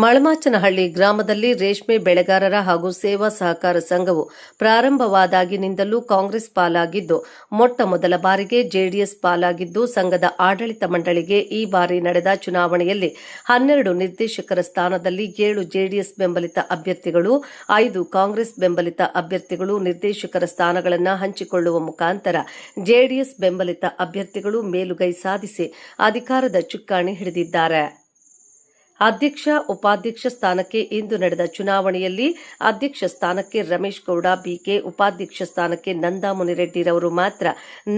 ಮಳಮಾಚನಹಳ್ಳಿ ಗ್ರಾಮದಲ್ಲಿ ರೇಷ್ಮೆ ಬೆಳೆಗಾರರ ಹಾಗೂ ಸೇವಾ ಸಹಕಾರ ಸಂಘವು ಪ್ರಾರಂಭವಾದಾಗಿನಿಂದಲೂ ಕಾಂಗ್ರೆಸ್ ಪಾಲಾಗಿದ್ದು, ಮೊಟ್ಟ ಮೊದಲ ಬಾರಿಗೆ ಜೆಡಿಎಸ್ ಪಾಲಾಗಿದ್ದು, ಸಂಘದ ಆಡಳಿತ ಮಂಡಳಿಗೆ ಈ ಬಾರಿ ನಡೆದ ಚುನಾವಣೆಯಲ್ಲಿ 12 ನಿರ್ದೇಶಕರ ಸ್ಥಾನದಲ್ಲಿ 7 ಜೆಡಿಎಸ್ ಬೆಂಬಲಿತ ಅಭ್ಯರ್ಥಿಗಳು, 5 ಕಾಂಗ್ರೆಸ್ ಬೆಂಬಲಿತ ಅಭ್ಯರ್ಥಿಗಳು ನಿರ್ದೇಶಕರ ಸ್ಥಾನಗಳನ್ನು ಹಂಚಿಕೊಳ್ಳುವ ಮುಖಾಂತರ ಜೆಡಿಎಸ್ ಬೆಂಬಲಿತ ಅಭ್ಯರ್ಥಿಗಳು ಮೇಲುಗೈ ಸಾಧಿಸಿ ಅಧಿಕಾರದ ಚುಕ್ಕಾಣಿ ಹಿಡಿದಿದ್ದಾರೆ. ಅಧ್ಯಕ್ಷ, ಉಪಾಧ್ಯಕ್ಷ ಸ್ಥಾನಕ್ಕೆ ಇಂದು ನಡೆದ ಚುನಾವಣೆಯಲ್ಲಿ ಅಧ್ಯಕ್ಷ ಸ್ಥಾನಕ್ಕೆ ರಮೇಶ್ ಗೌಡ ಬಿಕೆ, ಉಪಾಧ್ಯಕ್ಷ ಸ್ಥಾನಕ್ಕೆ ನಂದಾ ಮುನಿರೆಡ್ಡಿರವರು ಮಾತ್ರ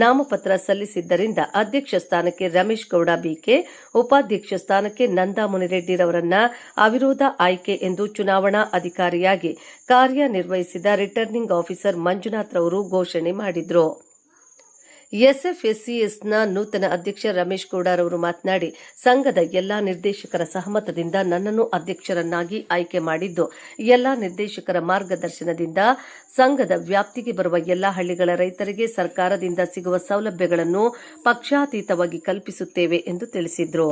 ನಾಮಪತ್ರ ಸಲ್ಲಿಸಿದ್ದರಿಂದ ಅಧ್ಯಕ್ಷ ಸ್ಥಾನಕ್ಕೆ ರಮೇಶ್ ಗೌಡ ಬಿಕೆ, ಉಪಾಧ್ಯಕ್ಷ ಸ್ಥಾನಕ್ಕೆ ನಂದಾ ಮುನಿರೆಡ್ಡಿರವರನ್ನ ಅವಿರೋಧ ಆಯ್ಕೆ ಎಂದು ಚುನಾವಣಾ ಅಧಿಕಾರಿಯಾಗಿ ಕಾರ್ಯನಿರ್ವಹಿಸಿದ ರಿಟರ್ನಿಂಗ್ ಆಫೀಸರ್ ಮಂಜುನಾಥ್ ರವರು ಘೋಷಣೆ ಮಾಡಿದರು. ಎಸ್ಎಫ್ಎಸ್ಸಿಎಸ್ನ ನೂತನ ಅಧ್ಯಕ್ಷ ರಮೇಶ್ ಗೌಡರವರು ಮಾತನಾಡಿ, ಸಂಘದ ಎಲ್ಲಾ ನಿರ್ದೇಶಕರ ಸಹಮತದಿಂದ ನನ್ನನ್ನು ಅಧ್ಯಕ್ಷರನ್ನಾಗಿ ಆಯ್ಕೆ ಮಾಡಿದ್ದು, ಎಲ್ಲಾ ನಿರ್ದೇಶಕರ ಮಾರ್ಗದರ್ಶನದಿಂದ ಸಂಘದ ವ್ಯಾಪ್ತಿಗೆ ಬರುವ ಎಲ್ಲಾ ಹಳ್ಳಿಗಳ ರೈತರಿಗೆ ಸರ್ಕಾರದಿಂದ ಸಿಗುವ ಸೌಲಭ್ಯಗಳನ್ನು ಪಕ್ಷಾತೀತವಾಗಿ ಕಲ್ಪಿಸುತ್ತೇವೆ ಎಂದು ತಿಳಿಸಿದರು.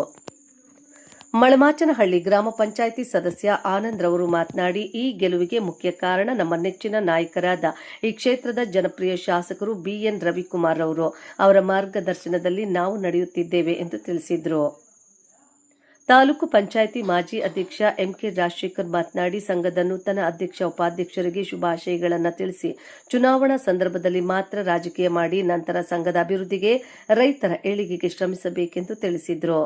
ಮಳಮಾಚನಹಳ್ಳಿ ಗ್ರಾಮ ಪಂಚಾಯಿತಿ ಸದಸ್ಯ ಆನಂದ್ ರವರು ಮಾತನಾಡಿ, ಈ ಗೆಲುವಿಗೆ ಮುಖ್ಯ ಕಾರಣ ನಮ್ಮ ನೆಚ್ಚಿನ ನಾಯಕರಾದ ಈ ಕ್ಷೇತ್ರದ ಜನಪ್ರಿಯ ಶಾಸಕರು ಬಿಎನ್ ರವಿಕುಮಾರ್ ರವರು. ಅವರ ಮಾರ್ಗದರ್ಶನದಲ್ಲಿ ನಾವು ನಡೆಯುತ್ತಿದ್ದೇವೆ ಎಂದು ತಿಳಿಸಿದರು. ತಾಲೂಕು ಪಂಚಾಯಿತಿ ಮಾಜಿ ಅಧ್ಯಕ್ಷ ಎಂಕೆ ರಾಜಶೇಖರ್ ಮಾತನಾಡಿ, ಸಂಘದ ನೂತನ ಅಧ್ಯಕ್ಷ, ಉಪಾಧ್ಯಕ್ಷರಿಗೆ ಶುಭಾಶಯಗಳನ್ನು ತಿಳಿಸಿ, ಚುನಾವಣಾ ಸಂದರ್ಭದಲ್ಲಿ ಮಾತ್ರ ರಾಜಕೀಯ ಮಾಡಿ ನಂತರ ಸಂಘದ ಅಭಿವೃದ್ಧಿಗೆ, ರೈತರ ಏಳಿಗೆಗೆ ಶ್ರಮಿಸಬೇಕೆಂದು ತಿಳಿಸಿದರು.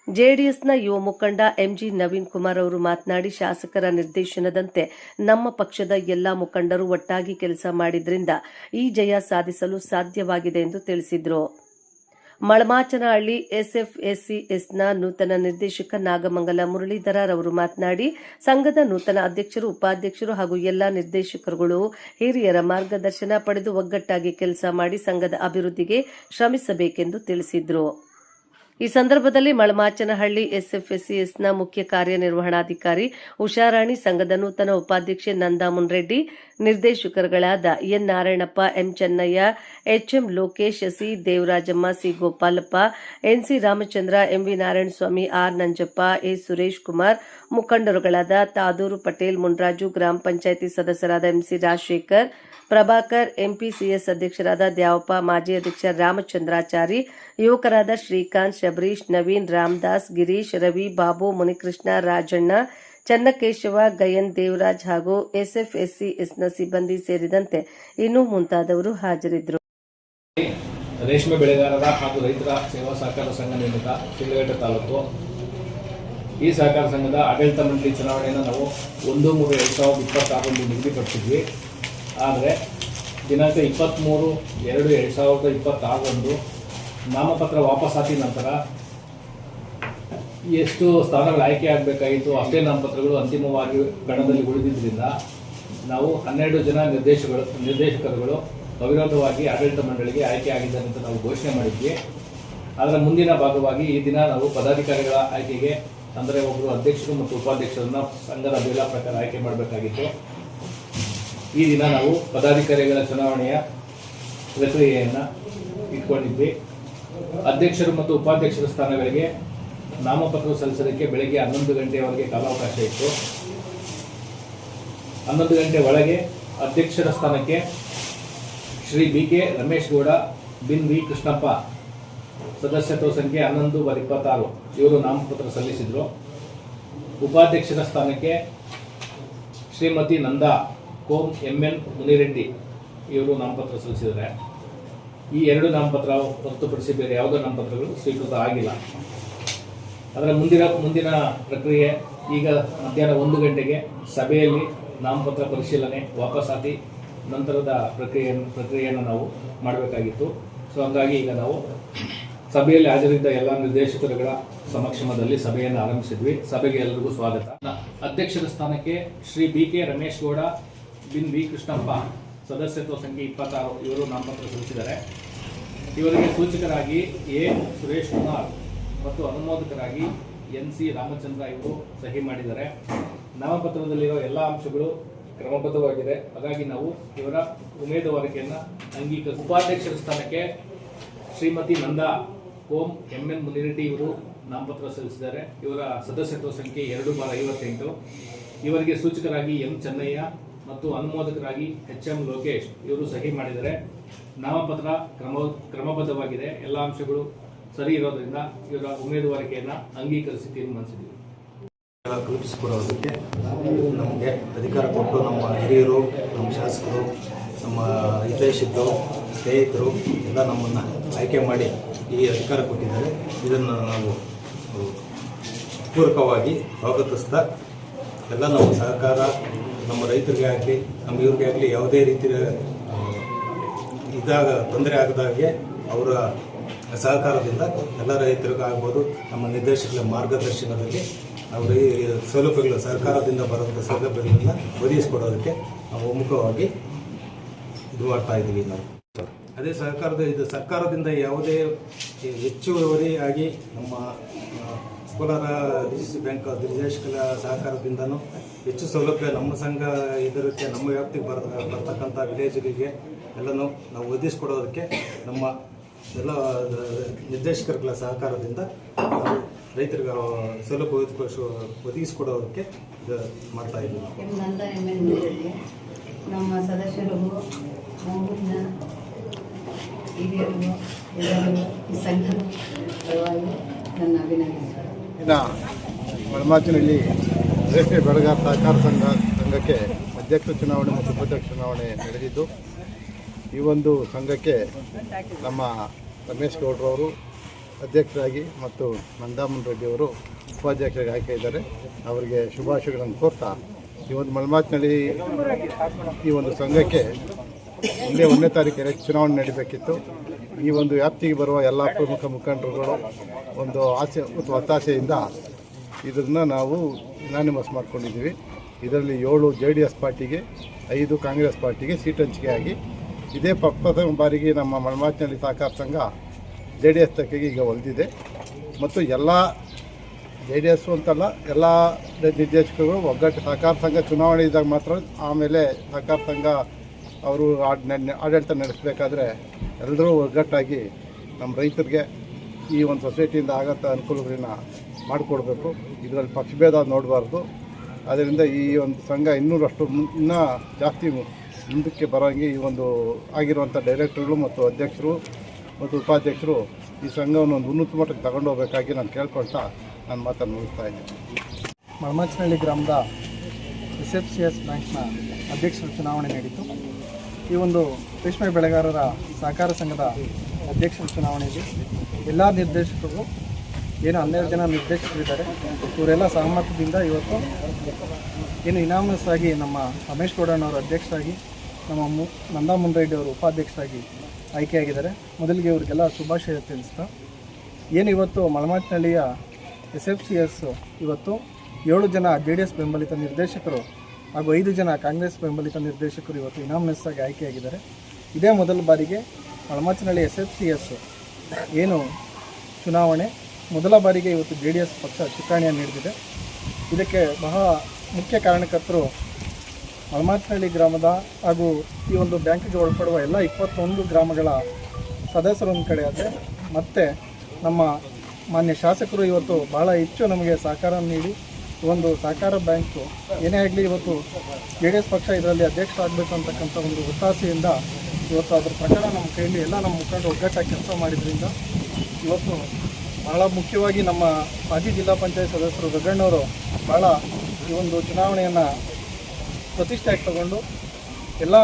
ಜೆಡಿಎಸ್ನ ಯುವ ಮುಖಂಡ ಎಂಜಿ ನವೀನ್ ಕುಮಾರ್ ಅವರು ಮಾತನಾಡಿ, ಶಾಸಕರ ನಿರ್ದೇಶನದಂತೆ ನಮ್ಮ ಪಕ್ಷದ ಎಲ್ಲಾ ಮುಖಂಡರು ಒಟ್ಟಾಗಿ ಕೆಲಸ ಮಾಡಿದ್ರಿಂದ ಈ ಜಯ ಸಾಧಿಸಲು ಸಾಧ್ಯವಾಗಿದೆ ಎಂದು ತಿಳಿಸಿದರು. ಮಳಮಾಚನಹಳ್ಳಿ ಎಸ್ಎಫ್ಎಸ್ಸಿಎಸ್ನ ನೂತನ ನಿರ್ದೇಶಕ ನಾಗಮಂಗಲ ಮುರಳೀಧರ ರವರು ಮಾತನಾಡಿ, ಸಂಘದ ನೂತನ ಅಧ್ಯಕ್ಷರು, ಉಪಾಧ್ಯಕ್ಷರು ಹಾಗೂ ಎಲ್ಲಾ ನಿರ್ದೇಶಕರುಗಳು ಹಿರಿಯರ ಮಾರ್ಗದರ್ಶನ ಪಡೆದು ಒಗ್ಗಟ್ಟಾಗಿ ಕೆಲಸ ಮಾಡಿ ಸಂಘದ ಅಭಿವೃದ್ಧಿಗೆ ಶ್ರಮಿಸಬೇಕೆಂದು ತಿಳಿಸಿದರು. ಈ ಸಂದರ್ಭದಲ್ಲಿ ಮಳಮಾಚನಹಳ್ಳಿ ಎಸ್ಎಫ್ಎಸ್ಸಿಎಸ್ನ ಮುಖ್ಯ ಕಾರ್ಯನಿರ್ವಹಣಾಧಿಕಾರಿ ಉಷಾರಾಣಿ, ಸಂಘದ ನೂತನ ಉಪಾಧ್ಯಕ್ಷೆ ನಂದಾ ಮುನ್ರೆಡ್ಡಿ, ನಿರ್ದೇಶಕರುಗಳಾದ N Narayanappa, M Chennaiah, HM Lokesh, C Devarajamma, C Gopalappa, NC Ramachandra, MV Narayanaswamy, R Nanjappa, A Suresh Kumar, ಮುಖಂಡರುಗಳಾದ ತಾದೂರು ಪಟೇಲ್, ಮುನ್ರಾಜು, ಗ್ರಾಮ ಪಂಚಾಯಿತಿ ಸದಸ್ಯರಾದ ಎಂಸಿ ರಾಜಶೇಖರ್, ಪ್ರಭಾಕರ್, ಎಂಪಿಸಿಎಸ್ ಅಧ್ಯಕ್ಷರಾದ ದ್ಯಾವಪ್ಪ, ಮಾಜಿ ಅಧ್ಯಕ್ಷ ರಾಮಚಂದ್ರಾಚಾರಿ, ಯುವಕರಾದ ಶ್ರೀಕಾಂತ್, ಶಬರೀಶ್, ನವೀನ್, ರಾಮದಾಸ್, ಗಿರೀಶ್, ರವಿ, ಬಾಬು, ಮುನಿಕೃಷ್ಣ, ರಾಜಣ್ಣ, ಚನ್ನಕೇಶವ, ಗಯನ್, ದೇವರಾಜ್ ಹಾಗೂ ಎಸ್ಎಫ್ಎಸ್ಸಿಎಸ್ನ ಸಿಬ್ಬಂದಿ ಸೇರಿದಂತೆ ಇನ್ನೂ ಮುಂತಾದವರು ಹಾಜರಿದ್ದರು. ರೇಷ್ಮೆ ಬೆಳೆಗಾರರ ಹಾಗೂ ರೈತರ ಸೇವಾ ಸಹಕಾರ ಸಂಘ ನೇಮಕ ಶಿಡ್ಲಘಟ್ಟ ತಾಲೂಕು. ಈ ಸಹಕಾರ ಸಂಘದ ಆಡಳಿತ ಮಂಡಳಿ ಚುನಾವಣೆಯನ್ನು ನಾವು 1/3/2026 ನಿಗದಿಪಡಿಸಿದ್ವಿ. ಆದರೆ ದಿನಾಂಕ 23/2/2026 ನಾಮಪತ್ರ ವಾಪಸಾತಿ ನಂತರ ಎಷ್ಟು ಸ್ಥಾನಗಳು ಆಯ್ಕೆ ಆಗಬೇಕಾಗಿತ್ತು ಅಷ್ಟೇ ನಾಮಪತ್ರಗಳು ಅಂತಿಮವಾಗಿ ಗಣದಲ್ಲಿ ಉಳಿದಿದ್ದರಿಂದ ನಾವು 12 ಜನ ನಿರ್ದೇಶಕರುಗಳು ಅವಿರೋಧವಾಗಿ ಆಡಳಿತ ಮಂಡಳಿಗೆ ಆಯ್ಕೆ ಆಗಿದ್ದಾರೆ ಅಂತ ನಾವು ಘೋಷಣೆ ಮಾಡಿದ್ವಿ. ಅದರ ಮುಂದಿನ ಭಾಗವಾಗಿ ಈ ದಿನ ನಾವು ಪದಾಧಿಕಾರಿಗಳ ಆಯ್ಕೆಗೆ, ಅಂದರೆ ಒಬ್ಬರು ಅಧ್ಯಕ್ಷರು ಮತ್ತು ಉಪಾಧ್ಯಕ್ಷರನ್ನು ಸಂಘದ ಬೇಲ ಪ್ರಕಾರ ಆಯ್ಕೆ ಮಾಡಬೇಕಾಗಿತ್ತು. ಈ ದಿನ ನಾವು ಪದಾಧಿಕಾರಿಗಳ ಚುನಾವಣೆಯ ಪ್ರಕ್ರಿಯೆಯನ್ನು ಇಟ್ಕೊಂಡಿದ್ವಿ. ಅಧ್ಯಕ್ಷರು ಮತ್ತು ಉಪಾಧ್ಯಕ್ಷರ ಸ್ಥಾನಗಳಿಗೆ ನಾಮಪತ್ರ ಸಲ್ಲಿಸೋದಕ್ಕೆ ಬೆಳಗ್ಗೆ 11 ಗಂಟೆಯವರೆಗೆ ಕಾಲಾವಕಾಶ ಇತ್ತು. 11 ಗಂಟೆ ಒಳಗೆ ಅಧ್ಯಕ್ಷರ ಸ್ಥಾನಕ್ಕೆ ಶ್ರೀ ಬಿಕೆ ರಮೇಶ್ ಗೌಡ ಬಿನ್ ವಿ ಕೃಷ್ಣಪ್ಪ, ಸದಸ್ಯತ್ವ ಸಂಖ್ಯೆ 11/26 ಇವರು ನಾಮಪತ್ರ ಸಲ್ಲಿಸಿದರು. ಉಪಾಧ್ಯಕ್ಷರ ಸ್ಥಾನಕ್ಕೆ ಶ್ರೀಮತಿ ನಂದಾ ಕೋಮ್ ಎಂಎನ್ ಮುನಿರೆಡ್ಡಿ ಇವರು ನಾಮಪತ್ರ ಸಲ್ಲಿಸಿದ್ದಾರೆ. ಈ 2 ನಾಮಪತ್ರ ಹೊರತುಪಡಿಸಿ ಬೇರೆ ಯಾವುದೇ ನಾಮಪತ್ರಗಳು ಸ್ವೀಕೃತ ಆಗಿಲ್ಲ. ಅದರ ಮುಂದಿನ ಪ್ರಕ್ರಿಯೆ ಈಗ ಮಧ್ಯಾಹ್ನ 1 ಗಂಟೆಗೆ ಸಭೆಯಲ್ಲಿ ನಾಮಪತ್ರ ಪರಿಶೀಲನೆ, ವಾಪಸಾತಿ ನಂತರದ ಪ್ರಕ್ರಿಯೆಯನ್ನು ನಾವು ಮಾಡಬೇಕಾಗಿತ್ತು. ಸೊ ಹಾಗಾಗಿ ಈಗ ನಾವು ಸಭೆಯಲ್ಲಿ ಹಾಜರಿದ್ದ ಎಲ್ಲ ನಿರ್ದೇಶಕರುಗಳ ಸಮಕ್ಷಮದಲ್ಲಿ ಸಭೆಯನ್ನು ಆರಂಭಿಸಿದ್ವಿ. ಸಭೆಗೆ ಎಲ್ಲರಿಗೂ ಸ್ವಾಗತ. ಅಧ್ಯಕ್ಷರ ಸ್ಥಾನಕ್ಕೆ ಶ್ರೀ ಬಿಕೆ ರಮೇಶ್ ಗೌಡ ಬಿನ್ ವಿ ಕೃಷ್ಣಪ್ಪ, ಸದಸ್ಯತ್ವ ಸಂಖ್ಯೆ 26 ಇವರು ನಾಮಪತ್ರ ಸಲ್ಲಿಸಿದ್ದಾರೆ. ಇವರಿಗೆ ಸೂಚಕರಾಗಿ ಎ ಸುರೇಶ್ ಕುಮಾರ್ ಮತ್ತು ಅನುಮೋದಕರಾಗಿ ಎನ್ಸಿ ರಾಮಚಂದ್ರ ಇವರು ಸಹಿ ಮಾಡಿದ್ದಾರೆ. ನಾಮಪತ್ರದಲ್ಲಿರೋ ಎಲ್ಲ ಅಂಶಗಳು ಕ್ರಮಬದ್ಧವಾಗಿದೆ. ಹಾಗಾಗಿ ನಾವು ಇವರ ಉಮೇದುವಾರಿಕೆಯನ್ನು ಅಂಗೀಕರಿಸಿ ಉಪಾಧ್ಯಕ್ಷರ ಸ್ಥಾನಕ್ಕೆ ಶ್ರೀಮತಿ ನಂದಾ ಕೋಮ್ ಎಂಎನ್ ಮುನಿರೆಡ್ಡಿ ಇವರು ನಾಮಪತ್ರ ಸಲ್ಲಿಸಿದ್ದಾರೆ. ಇವರ ಸದಸ್ಯತ್ವ ಸಂಖ್ಯೆ 2/58. ಇವರಿಗೆ ಸೂಚಕರಾಗಿ ಎಂ ಚೆನ್ನಯ್ಯ ಮತ್ತು ಅನುಮೋದಕರಾಗಿ HM ಲೋಕೇಶ್ ಇವರು ಸಹಿ ಮಾಡಿದ್ದಾರೆ. ನಾಮಪತ್ರ ಕ್ರಮಬದ್ಧವಾಗಿದೆ. ಎಲ್ಲ ಅಂಶಗಳು ಸರಿ ಇರೋದ್ರಿಂದ ಇವರ ಉಮೇದುವಾರಿಕೆಯನ್ನು ಅಂಗೀಕರಿಸಿ ತೀರ್ಮಾನಿಸಿದ್ದೀವಿ. ಕಲ್ಪಿಸಿಕೊಡೋದಕ್ಕೆ ನಮಗೆ ಅಧಿಕಾರ ಕೊಟ್ಟು ನಮ್ಮ ಹಿರಿಯರು, ನಮ್ಮ ಶಾಸಕರು, ನಮ್ಮ ಹಿತೈಷಿಗಳು, ಸ್ನೇಹಿತರು ಎಲ್ಲ ನಮ್ಮನ್ನು ಆಯ್ಕೆ ಮಾಡಿ ಈ ಅಧಿಕಾರ ಕೊಟ್ಟಿದ್ದಾರೆ. ಇದನ್ನು ನಾವು ಪೂರಕವಾಗಿ ಸ್ವಾಗತಿಸ್ತಾ ಎಲ್ಲ ನಮ್ಮ ಸಹಕಾರ ನಮ್ಮ ರೈತರಿಗೆ ಆಗಲಿ ನಮ್ಮ ಇವ್ರಿಗೆ ಆಗಲಿ ಯಾವುದೇ ರೀತಿ ತೊಂದರೆ ಆಗದಾಗೆ ಅವರ ಸಹಕಾರದಿಂದ ಎಲ್ಲ ರೈತರಿಗೂ ಆಗ್ಬೋದು ನಮ್ಮ ನಿರ್ದೇಶಕರ ಮಾರ್ಗದರ್ಶನದಲ್ಲಿ ಅವರ ಈ ಸೌಲಭ್ಯಗಳು ಸರ್ಕಾರದಿಂದ ಬರುವಂಥ ಸೌಲಭ್ಯಗಳನ್ನು ಒದಗಿಸಿಕೊಡೋದಕ್ಕೆ ನಾವು ಒಮ್ಮುಖವಾಗಿ ಇದು ಮಾಡ್ತಾ ಇದ್ದೀವಿ. ನಾವು ಅದೇ ಸರ್ಕಾರದಿಂದ ಯಾವುದೇ ಹೆಚ್ಚುವರಿಯಾಗಿ ನಮ್ಮ ಕೋಲಾರ DCC ಬ್ಯಾಂಕ್ ನಿರ್ದೇಶಕರ ಸಹಕಾರದಿಂದನೂ ಹೆಚ್ಚು ಸೌಲಭ್ಯ ನಮ್ಮ ಸಂಘ ಇದಕ್ಕೆ ನಮ್ಮ ವ್ಯಾಪ್ತಿಗೆ ಬರ್ತಕ್ಕಂಥ ವಿಲೇಜ್ಗಳಿಗೆ ಎಲ್ಲನೂ ನಾವು ಒದಗಿಸ್ಕೊಡೋದಕ್ಕೆ ನಮ್ಮ ಎಲ್ಲ ನಿರ್ದೇಶಕರುಗಳ ಸಹಕಾರದಿಂದ ನಾವು ರೈತರಿಗೆ ಸೌಲಭ್ಯ ಒದಗಿಸಿಕೊಡೋದಕ್ಕೆ ಮಾಡ್ತಾ ಇದ್ದೀವಿ. ನಮ್ಮ ಸದಸ್ಯರಿಗೂ ಮೂಗಿನ ಹಿರಿಯರಿಗೂ ಎಲ್ಲರಿಗೂ ಈ ಸಂಘದ ಪರವಾಗಿ ನನ್ನ ಅಭಿನಂದನೆಗಳು. ಇನ್ನು ಮಳಮಾಚಿನಲ್ಲಿ ರೇಷ್ಮೆ ಬೆಳೆಗಾರ ಸಹಕಾರ ಸಂಘಕ್ಕೆ ಅಧ್ಯಕ್ಷ ಚುನಾವಣೆ ಮತ್ತು ಉಪಾಧ್ಯಕ್ಷ ಚುನಾವಣೆ ನಡೆದಿದ್ದು, ಈ ಒಂದು ಸಂಘಕ್ಕೆ ನಮ್ಮ ರಮೇಶ್ ಗೌಡ್ರವರು ಅಧ್ಯಕ್ಷರಾಗಿ ಮತ್ತು ನಂದಾಮನ್ ರೆಡ್ಡಿಯವರು ಉಪಾಧ್ಯಕ್ಷರಾಗಿ ಆಯ್ಕೆ ಇದ್ದಾರೆ. ಅವರಿಗೆ ಶುಭಾಶಯಗಳನ್ನು ಕೋರ್ತಾ ಈ ಒಂದು ಮಳಮಾಚಿನಲ್ಲಿ ಈ ಒಂದು ಸಂಘಕ್ಕೆ ಮುಂದೆ 1ನೇ ತಾರೀಕಿಗೆ ಚುನಾವಣೆ ನಡೀಬೇಕಿತ್ತು. ಈ ಒಂದು ವ್ಯಾಪ್ತಿಗೆ ಬರುವ ಎಲ್ಲ ಪ್ರಮುಖ ಮುಖಂಡರುಗಳು ಒಂದು ಆಸೆ ಮತ್ತು ಒತ್ತಾಸೆಯಿಂದ ಇದನ್ನು ನಾವು ಯುನಾನಿಮಸ್ ಮಾಡ್ಕೊಂಡಿದ್ದೀವಿ. ಇದರಲ್ಲಿ 7 JDS ಪಾರ್ಟಿಗೆ, 5 ಕಾಂಗ್ರೆಸ್ ಪಾರ್ಟಿಗೆ ಸೀಟ್ ಹಂಚಿಕೆ ಆಗಿ ಇದೇ ಪ್ರಥಮ ಬಾರಿಗೆ ನಮ್ಮ ಮಳಮಾಚಿನಲ್ಲಿ ಸಹಕಾರ ಸಂಘ JDS ತಕ್ಕೆಗೆ ಈಗ ಒಲಿದಿದೆ. ಮತ್ತು ಎಲ್ಲ JDS ಅಂತಲ್ಲ, ಎಲ್ಲ ನಿರ್ದೇಶಕರು ಒಗ್ಗಟ್ಟು ಸಹಕಾರ ಸಂಘ ಚುನಾವಣೆ ಇದ್ದಾಗ ಮಾತ್ರ ಆಮೇಲೆ ಸಹಕಾರ ಸಂಘ ಅವರು ಆಡಳಿತ ನಡೆಸಬೇಕಾದ್ರೆ ಎಲ್ಲರೂ ಒಗ್ಗಟ್ಟಾಗಿ ನಮ್ಮ ರೈತರಿಗೆ ಈ ಒಂದು ಸೊಸೈಟಿಯಿಂದ ಆಗಂಥ ಅನುಕೂಲಗಳನ್ನ ಮಾಡಿಕೊಡ್ಬೇಕು. ಇದರಲ್ಲಿ ಪಕ್ಷಭೇದ ನೋಡಬಾರ್ದು. ಆದ್ದರಿಂದ ಈ ಒಂದು ಸಂಘ ಇನ್ನೂ ಜಾಸ್ತಿ ಮುಂದಕ್ಕೆ ಬರೋಂಗೆ ಈ ಒಂದು ಆಗಿರುವಂಥ ಡೈರೆಕ್ಟರ್ಗಳು ಮತ್ತು ಅಧ್ಯಕ್ಷರು ಮತ್ತು ಉಪಾಧ್ಯಕ್ಷರು ಈ ಸಂಘವನ್ನು ಒಂದು ಉನ್ನತ ಮಟ್ಟಕ್ಕೆ ತಗೊಂಡು ಹೋಗಬೇಕಾಗಿ ನಾನು ಕೇಳ್ಕೊಳ್ತಾ ನಾನು ಮಾತನ್ನು ಮುಗಿಸ್ತಾ ಇದ್ದೀನಿ. ಮಳಮಾಚಿನಹಳ್ಳಿ ಗ್ರಾಮದ SFCS ಬ್ಯಾಂಕ್ನ ಅಧ್ಯಕ್ಷರ ಚುನಾವಣೆ ನಡೆಯಿತು. ಈ ಒಂದು ರೇಷ್ಮೆ ಬೆಳೆಗಾರರ ಸಹಕಾರ ಸಂಘದ ಅಧ್ಯಕ್ಷರ ಚುನಾವಣೆಯಲ್ಲಿ ಎಲ್ಲ ನಿರ್ದೇಶಕರು ಏನು 12 ಜನ ನಿರ್ದೇಶಕರಿದ್ದಾರೆ, ಇವರೆಲ್ಲ ಸಹಮತದಿಂದ ಇವತ್ತು ಏನು ಇನಾಮಸ್ ಆಗಿ ನಮ್ಮ ರಮೇಶ್ ಗೌಡಣ್ಣವರು ಅಧ್ಯಕ್ಷರಾಗಿ, ನಮ್ಮ ನಂದಾಮನ್ ರೆಡ್ಡಿ ಅವರು ಉಪಾಧ್ಯಕ್ಷರಾಗಿ ಆಯ್ಕೆಯಾಗಿದ್ದಾರೆ. ಮೊದಲಿಗೆ ಇವರಿಗೆಲ್ಲ ಶುಭಾಶಯ ತಿಳಿಸ್ತಾ, ಏನು ಇವತ್ತು ಮಳಮಾಚಿನಹಳ್ಳಿಯ SFCS ಇವತ್ತು 7 ಜನ JDS ಬೆಂಬಲಿತ ನಿರ್ದೇಶಕರು ಹಾಗೂ 5 ಜನ ಕಾಂಗ್ರೆಸ್ ಬೆಂಬಲಿತ ನಿರ್ದೇಶಕರು ಇವತ್ತು ಇನಾಮಿನಸ್ ಆಗಿ ಆಯ್ಕೆಯಾಗಿದ್ದಾರೆ. ಇದೇ ಮೊದಲ ಬಾರಿಗೆ ಮಳಮಾಚಿನಹಳ್ಳಿ SFCS ಏನು ಚುನಾವಣೆ ಮೊದಲ ಬಾರಿಗೆ ಇವತ್ತು JDS ಪಕ್ಷ ಚುಕ್ಕಾಣಿಯನ್ನು ನೀಡಿದೆ. ಇದಕ್ಕೆ ಬಹಳ ಮುಖ್ಯ ಕಾರಣಕರ್ತರು ಮಳಮಾಚಿನಹಳ್ಳಿ ಗ್ರಾಮದ ಹಾಗೂ ಈ ಒಂದು ಬ್ಯಾಂಕಿಗೆ ಒಳಪಡುವ ಎಲ್ಲ 21 ಗ್ರಾಮಗಳ ಸದಸ್ಯರು ಒಂದು ಕಡೆ ಆದರೆ, ಮತ್ತು ನಮ್ಮ ಮಾನ್ಯ ಶಾಸಕರು ಇವತ್ತು ಬಹಳ ಹೆಚ್ಚು ನಮಗೆ ಸಹಕಾರ ನೀಡಿ ಒಂದು ಸಹಕಾರ ಬ್ಯಾಂಕು ಏನೇ ಆಗಲಿ ಇವತ್ತು JDS ಪಕ್ಷ ಇದರಲ್ಲಿ ಅಧ್ಯಕ್ಷ ಆಗಬೇಕು ಅಂತಕ್ಕಂಥ ಒಂದು ಒತ್ತಾಸೆಯಿಂದ ಇವತ್ತು ಅದರ ಪ್ರಕಾರ ನಮ್ಮ ಕೈಯಲ್ಲಿ ಎಲ್ಲ ನಮ್ಮ ಮುಖಂಡರು ಒಗ್ಗಟ್ಟಾಗಿ ಕೆಲಸ ಮಾಡಿದ್ರಿಂದ ಇವತ್ತು ಬಹಳ ಮುಖ್ಯವಾಗಿ ನಮ್ಮ ಮಾಜಿ ಜಿಲ್ಲಾ ಪಂಚಾಯತ್ ಸದಸ್ಯರು ಗಗಣ್ಣವರು ಭಾಳ ಈ ಒಂದು ಚುನಾವಣೆಯನ್ನು ಪ್ರತಿಷ್ಠೆಯಾಗಿ ತಗೊಂಡು ಎಲ್ಲ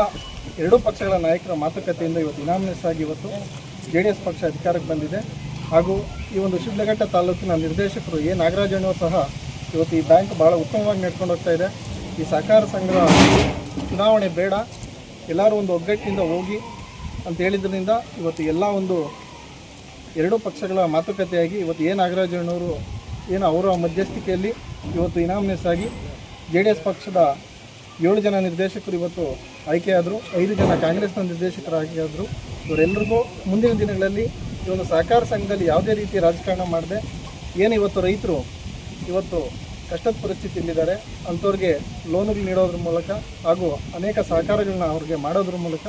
2 ಪಕ್ಷಗಳ ನಾಯಕರ ಮಾತುಕತೆಯಿಂದ ಇವತ್ತು ಇನಾಮಿನಸ್ ಆಗಿ ಇವತ್ತು JDS ಪಕ್ಷ ಅಧಿಕಾರಕ್ಕೆ ಬಂದಿದೆ. ಹಾಗೂ ಈ ಒಂದು ಶಿಡ್ಲಘಟ್ಟ ತಾಲೂಕಿನ ನಿರ್ದೇಶಕರು ನಾಗರಾಜಣ್ಣವರು ಸಹ ಇವತ್ತು ಈ ಬ್ಯಾಂಕ್ ಭಾಳ ಉತ್ತಮವಾಗಿ ನಡ್ಕೊಂಡು ಹೋಗ್ತಾ ಇದೆ. ಈ ಸಹಕಾರ ಸಂಘದ ಚುನಾವಣೆ ಬೇಡ, ಎಲ್ಲರೂ ಒಂದು ಒಗ್ಗಟ್ಟಿನಿಂದ ಹೋಗಿ ಅಂತ ಹೇಳಿದ್ರಿಂದ ಇವತ್ತು ಎಲ್ಲ ಒಂದು 2 ಪಕ್ಷಗಳ ಮಾತುಕತೆಯಾಗಿ ಇವತ್ತು ನಾಗರಾಜಣ್ಣವರು ಅವರ ಮಧ್ಯಸ್ಥಿಕೆಯಲ್ಲಿ ಇವತ್ತು ಇನಾಮಿನಸ್ ಆಗಿ JDS ಪಕ್ಷದ 7 ಜನ ನಿರ್ದೇಶಕರು ಇವತ್ತು ಆಯ್ಕೆಯಾದರು, 5 ಜನ ಕಾಂಗ್ರೆಸ್ನ ನಿರ್ದೇಶಕರು ಆಯ್ಕೆಯಾದರು. ಇವರೆಲ್ಲರಿಗೂ ಮುಂದಿನ ದಿನಗಳಲ್ಲಿ ಈ ಒಂದು ಸಹಕಾರ ಸಂಘದಲ್ಲಿ ಯಾವುದೇ ರೀತಿ ರಾಜಕಾರಣ ಮಾಡದೆ ಇವತ್ತು ರೈತರು ಇವತ್ತು ಕಷ್ಟದ ಪರಿಸ್ಥಿತಿಯಲ್ಲಿದ್ದಾರೆ ಅಂಥವ್ರಿಗೆ ಲೋನುಗಳು ನೀಡೋದ್ರ ಮೂಲಕ ಹಾಗೂ ಅನೇಕ ಸಹಕಾರಗಳನ್ನ ಅವ್ರಿಗೆ ಮಾಡೋದ್ರ ಮೂಲಕ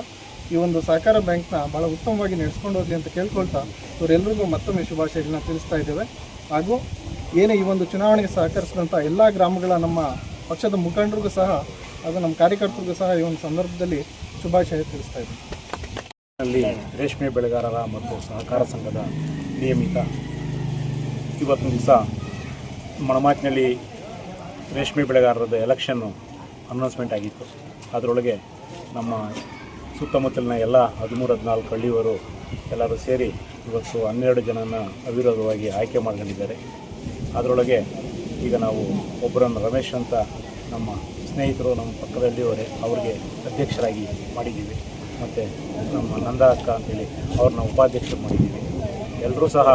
ಈ ಒಂದು ಸಹಕಾರ ಬ್ಯಾಂಕ್ನ ಭಾಳ ಉತ್ತಮವಾಗಿ ನಡೆಸ್ಕೊಂಡು ಹೋಗಲಿ ಅಂತ ಕೇಳ್ಕೊಳ್ತಾ ಇವರೆಲ್ಲರಿಗೂ ಮತ್ತೊಮ್ಮೆ ಶುಭಾಶಯಗಳನ್ನ ತಿಳಿಸ್ತಾ ಇದ್ದೇವೆ. ಹಾಗೂ ಏನು ಈ ಒಂದು ಚುನಾವಣೆಗೆ ಸಹಕರಿಸಿದಂಥ ಎಲ್ಲ ಗ್ರಾಮಗಳ ನಮ್ಮ ಪಕ್ಷದ ಮುಖಂಡರಿಗೂ ಸಹ ಹಾಗೂ ನಮ್ಮ ಕಾರ್ಯಕರ್ತರಿಗೂ ಸಹ ಈ ಒಂದು ಸಂದರ್ಭದಲ್ಲಿ ಶುಭಾಶಯ ತಿಳಿಸ್ತಾ ಇದ್ದೀನಿ. ನಲ್ಲಿ ರೇಷ್ಮೆ ಬೆಳೆಗಾರರ ಮತ್ತು ಸಹಕಾರ ಸಂಘದ ನಿಯಮಿತ ಇವತ್ತಿನ ದಿವಸ ಮಣಮಾಚಿನಲ್ಲಿ ರೇಷ್ಮೆ ಬೆಳೆಗಾರರದ ಎಲೆಕ್ಷನ್ನು ಅನೌನ್ಸ್ಮೆಂಟ್ ಆಗಿತ್ತು. ಅದರೊಳಗೆ ನಮ್ಮ ಸುತ್ತಮುತ್ತಲಿನ ಎಲ್ಲ 13-14 ಹಳ್ಳಿಯವರು ಎಲ್ಲರೂ ಸೇರಿ ಇವತ್ತು 12 ಜನನ ಅವಿರೋಧವಾಗಿ ಆಯ್ಕೆ ಮಾಡ್ಕೊಂಡಿದ್ದಾರೆ. ಅದರೊಳಗೆ ಈಗ ನಾವು ಒಬ್ಬರನ್ನು ರಮೇಶ್ ಅಂತ ನಮ್ಮ ಸ್ನೇಹಿತರು ನಮ್ಮ ಪಕ್ಕದಲ್ಲಿಯವರೇ ಅವ್ರಿಗೆ ಅಧ್ಯಕ್ಷರಾಗಿ ಮಾಡಿದ್ದೀವಿ. ಮತ್ತು ನಮ್ಮ ನಂದ ಅಕ್ಕ ಅಂತೇಳಿ ಅವ್ರನ್ನ ಉಪಾಧ್ಯಕ್ಷರು ಮಾಡಿದ್ದೀವಿ. ಎಲ್ಲರೂ ಸಹ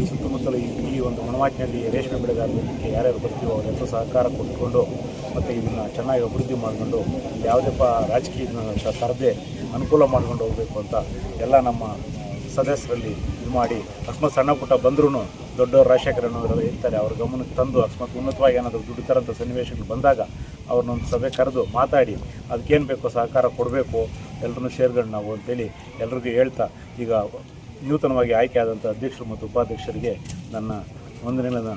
ಈ ಸುತ್ತಮುತ್ತಲು ಈ ಒಂದು ಮಣಮಾಚಿನಲ್ಲಿ ರೇಷ್ಮೆ ಬೆಳೆಗಾರರಿಗೆ ಯಾರ್ಯಾರು ಬರ್ತೀವೋ ಅವರೆಲ್ಲರೂ ಸಹಕಾರ ಕೊಟ್ಕೊಂಡು ಮತ್ತು ಇದನ್ನು ಚೆನ್ನಾಗಿ ಅಭಿವೃದ್ಧಿ ಮಾಡಿಕೊಂಡು ಯಾವುದೇ ರಾಜಕೀಯ ತರದೇ ಅನುಕೂಲ ಮಾಡ್ಕೊಂಡು ಹೋಗಬೇಕು ಅಂತ ಎಲ್ಲ ನಮ್ಮ ಸದಸ್ಯರಲ್ಲಿ ಇದು ಮಾಡಿ ಅಕಸ್ಮಾತ್ ಸಣ್ಣ ಪುಟ್ಟ ಬಂದ್ರೂ ದೊಡ್ಡವರು ರಾಜಶೇಖರಣ್ಣವರೆಲ್ಲ ಇರ್ತಾರೆ, ಅವ್ರ ಗಮನಕ್ಕೆ ತಂದು ಅಕಸ್ಮಾತ್ ಉನ್ನತವಾಗಿ ಏನಾದರೂ ದುಡಿತಾರಂಥ ಸನ್ನಿವೇಶಗಳು ಬಂದಾಗ ಅವ್ರನ್ನೊಂದು ಸಭೆ ಕರೆದು ಮಾತಾಡಿ ಅದಕ್ಕೇನು ಬೇಕೋ ಸಹಕಾರ ಕೊಡಬೇಕು ಎಲ್ಲರನ್ನೂ ಸೇರ್ಕೊಂಡು ನಾವು ಅಂತೇಳಿ ಎಲ್ರಿಗೂ ಹೇಳ್ತಾ ಈಗ ನೂತನವಾಗಿ ಆಯ್ಕೆ ಆದಂಥ ಅಧ್ಯಕ್ಷರು ಮತ್ತು ಉಪಾಧ್ಯಕ್ಷರಿಗೆ ನನ್ನ ವಂದನೆಗಳನ್ನು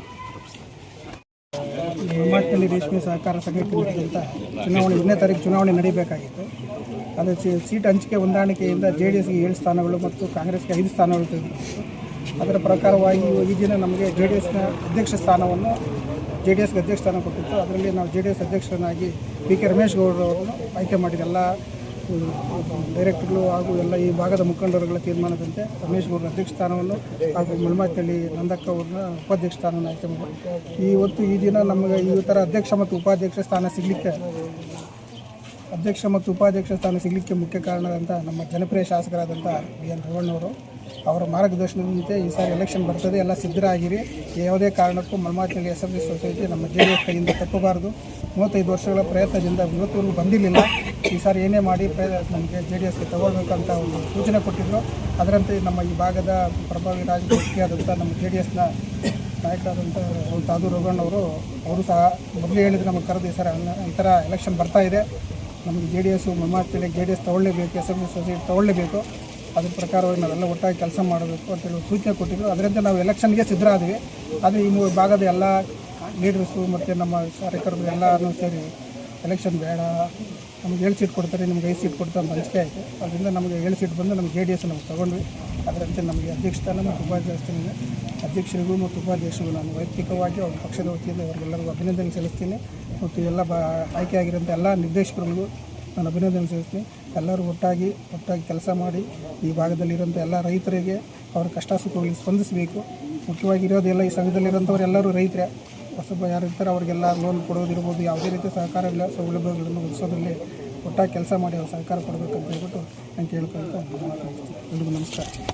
ಮಣಮಾಚಿನಲ್ಲಿ ರೇಷ್ಮೆ ಸಹಕಾರ ಸಂಘಕ್ಕೆ ನಡೆದಂಥ ಚುನಾವಣೆ 1ನೇ ತಾರೀಕು ಚುನಾವಣೆ ನಡೀಬೇಕಾಗಿತ್ತು. ಅದು ಸೀಟ್ ಹಂಚಿಕೆ ಹೊಂದಾಣಿಕೆಯಿಂದ JDSಗೆ 7 ಸ್ಥಾನಗಳು ಮತ್ತು ಕಾಂಗ್ರೆಸ್ಗೆ 5 ಸ್ಥಾನಗಳು ತೆಗೆದುಕೊಂಡಿತ್ತು. ಅದರ ಪ್ರಕಾರವಾಗಿ ಈ ದಿನ ನಮಗೆ JDSನ ಅಧ್ಯಕ್ಷ ಸ್ಥಾನವನ್ನು JDSಗೆ ಅಧ್ಯಕ್ಷ ಸ್ಥಾನ ಕೊಟ್ಟಿತ್ತು. ಅದರಲ್ಲಿ ನಾವು JDS ಅಧ್ಯಕ್ಷರನ್ನಾಗಿ BK ರಮೇಶ್ ಗೌಡರವರನ್ನು ಆಯ್ಕೆ ಮಾಡಿದ ಎಲ್ಲ ಡೈರೆಕ್ಟರ್ಗಳು ಹಾಗೂ ಎಲ್ಲ ಈ ಭಾಗದ ಮುಖಂಡರುಗಳ ತೀರ್ಮಾನದಂತೆ ರಮೇಶ್ ಗೌಡರ ಅಧ್ಯಕ್ಷ ಸ್ಥಾನವನ್ನು ಹಾಗೂ ಮಣಮಾಚಿನಲ್ಲಿ ನಂದಕ್ಕ ಅವ್ರನ್ನ ಉಪಾಧ್ಯಕ್ಷ ಸ್ಥಾನವನ್ನು ಆಯ್ಕೆ ಮಾಡಿ ಈ ದಿನ ನಮಗೆ ಈ ಥರ ಅಧ್ಯಕ್ಷ ಮತ್ತು ಉಪಾಧ್ಯಕ್ಷ ಸ್ಥಾನ ಸಿಗಲಿಕ್ಕೆ ಮುಖ್ಯ ಕಾರಣದಂಥ ನಮ್ಮ ಜನಪ್ರಿಯ ಶಾಸಕರಾದಂಥ BN ರೇವಣ್ಣವರು ಅವರ ಮಾರ್ಗದರ್ಶನದಂತೆ ಈ ಸಾರಿ ಎಲೆಕ್ಷನ್ ಬರ್ತದೆ, ಎಲ್ಲ ಸಿದ್ಧರಾಗಿರಿ, ಯಾವುದೇ ಕಾರಣಕ್ಕೂ ಮಣಮಾಚಿನಲ್ಲಿ SFB ಸೊಸೈಟಿ ನಮ್ಮ JDS ಕೈಯಿಂದ ತಪ್ಪಬಾರದು. 35 ವರ್ಷಗಳ ಪ್ರಯತ್ನದಿಂದ ಇವತ್ತವರೆಗೂ ಬಂದಿರಲಿಲ್ಲ. ಈ ಸಾರಿ ಏನೇ ಮಾಡಿ ನಮಗೆ JDSಗೆ ತಗೊಳ್ಬೇಕಂತ ಒಂದು ಸೂಚನೆ ಕೊಟ್ಟಿದ್ದರು. ಅದರಂತೆ ನಮ್ಮ ಈ ಭಾಗದ ಪ್ರಭಾವಿ ರಾಜಕೀಯವಾದಂಥ ನಮ್ಮ JDSನ ನಾಯಕರಾದಂಥ ತಾದು ರೋಗಣ್ಣವರು ಅವರು ಸಹ ಮೊದಲೇ ಹೇಳಿದ್ರು ನಮಗೆ ಕರೆದು ಈ ಥರ ಎಲೆಕ್ಷನ್ ಬರ್ತಾ ಇದೆ, ನಮಗೆ JDS ಮಣಮಾಚಿನಲ್ಲಿ JDS ತೊಗೊಳ್ಳೇಬೇಕು, SFB ಸೊಸೈಟಿ ತೊಗೊಳ್ಳೇಬೇಕು, ಅದ್ರ ಪ್ರಕಾರವಾಗಿ ನಾವೆಲ್ಲ ಒಟ್ಟಾಗಿ ಕೆಲಸ ಮಾಡಬೇಕು ಅಂತೇಳಿ ಸೂಚನೆ ಕೊಟ್ಟಿದ್ದರು. ಅದರಂತೆ ನಾವು ಎಲೆಕ್ಷನ್ಗೆ ಸಿದ್ಧರಾದ್ವಿ. ಆದರೆ ಈ ಭಾಗದ ಎಲ್ಲ ಲೀಡರ್ಸು ಮತ್ತು ನಮ್ಮ ಕಾರ್ಯಕರ್ತರು ಎಲ್ಲರೂ ಸೇರಿ ಎಲೆಕ್ಷನ್ ಬೇಡ, ನಮಗೆ 7 ಸೀಟ್ ಕೊಡ್ತಾರೆ, ನಿಮ್ಗೆ 5 ಸೀಟ್ ಕೊಡ್ತಾರೆ ಅಂತ ಹಂಚಿಕೆ ಆಯಿತು. ಅದರಿಂದ ನಮಗೆ 7 ಸೀಟ್ ಬಂದು ನಮಗೆ JDS ನಮಗೆ ತೊಗೊಂಡ್ವಿ. ಅದರಂತೆ ನಮಗೆ ಅಧ್ಯಕ್ಷ ಸ್ಥಾನ ಮತ್ತು ಉಪಾಧ್ಯಕ್ಷನಿಗೆ ಅಧ್ಯಕ್ಷರಿಗೂ ಮತ್ತು ಉಪಾಧ್ಯಕ್ಷರಿಗೂ ನಾನು ವೈಯಕ್ತಿಕವಾಗಿ ಅವ್ರ ಪಕ್ಷದ ವತಿಯಿಂದ ಅವರಿಗೆಲ್ಲರಿಗೂ ಅಭಿನಂದನೆ ಸಲ್ಲಿಸ್ತೀನಿ. ಮತ್ತು ಎಲ್ಲ ಆಯ್ಕೆಯಾಗಿರೋಂಥ ಎಲ್ಲ ನಿರ್ದೇಶಕರಿಗೂ ನಾನು ಅಭಿನಂದನೆ ಸಲ್ಲಿಸ್ತೀನಿ. ಎಲ್ಲರೂ ಒಟ್ಟಾಗಿ ಕೆಲಸ ಮಾಡಿ ಈ ಭಾಗದಲ್ಲಿರೋಂಥ ಎಲ್ಲ ರೈತರಿಗೆ ಅವರ ಕಷ್ಟ ಸುಖಗಳಿಗೆ ಸ್ಪಂದಿಸಬೇಕು. ಮುಖ್ಯವಾಗಿ ಇರೋದೆಲ್ಲ ಈ ಸಂಘದಲ್ಲಿರೋಂಥವ್ರು ಎಲ್ಲರೂ ರೈತರೇ. ಹೊಸಬ ಯಾರು ಇರ್ತಾರೆ ಅವರಿಗೆಲ್ಲ ಲೋನ್ ಕೊಡೋದಿರ್ಬೋದು, ಯಾವುದೇ ರೀತಿಯ ಸಹಕಾರಗಳ ಸೌಲಭ್ಯಗಳನ್ನು ಒದಗಿಸೋದ್ರಲ್ಲಿ ಒಟ್ಟಾಗಿ ಕೆಲಸ ಮಾಡಿ ಅವ್ರು ಸಹಕಾರ ಕೊಡಬೇಕಂತ ಹೇಳ್ಬಿಟ್ಟು ನಾನು ಕೇಳ್ಕೊಳ್ತಾ ಎಲ್ರಿಗೂ ನಮಸ್ಕಾರ.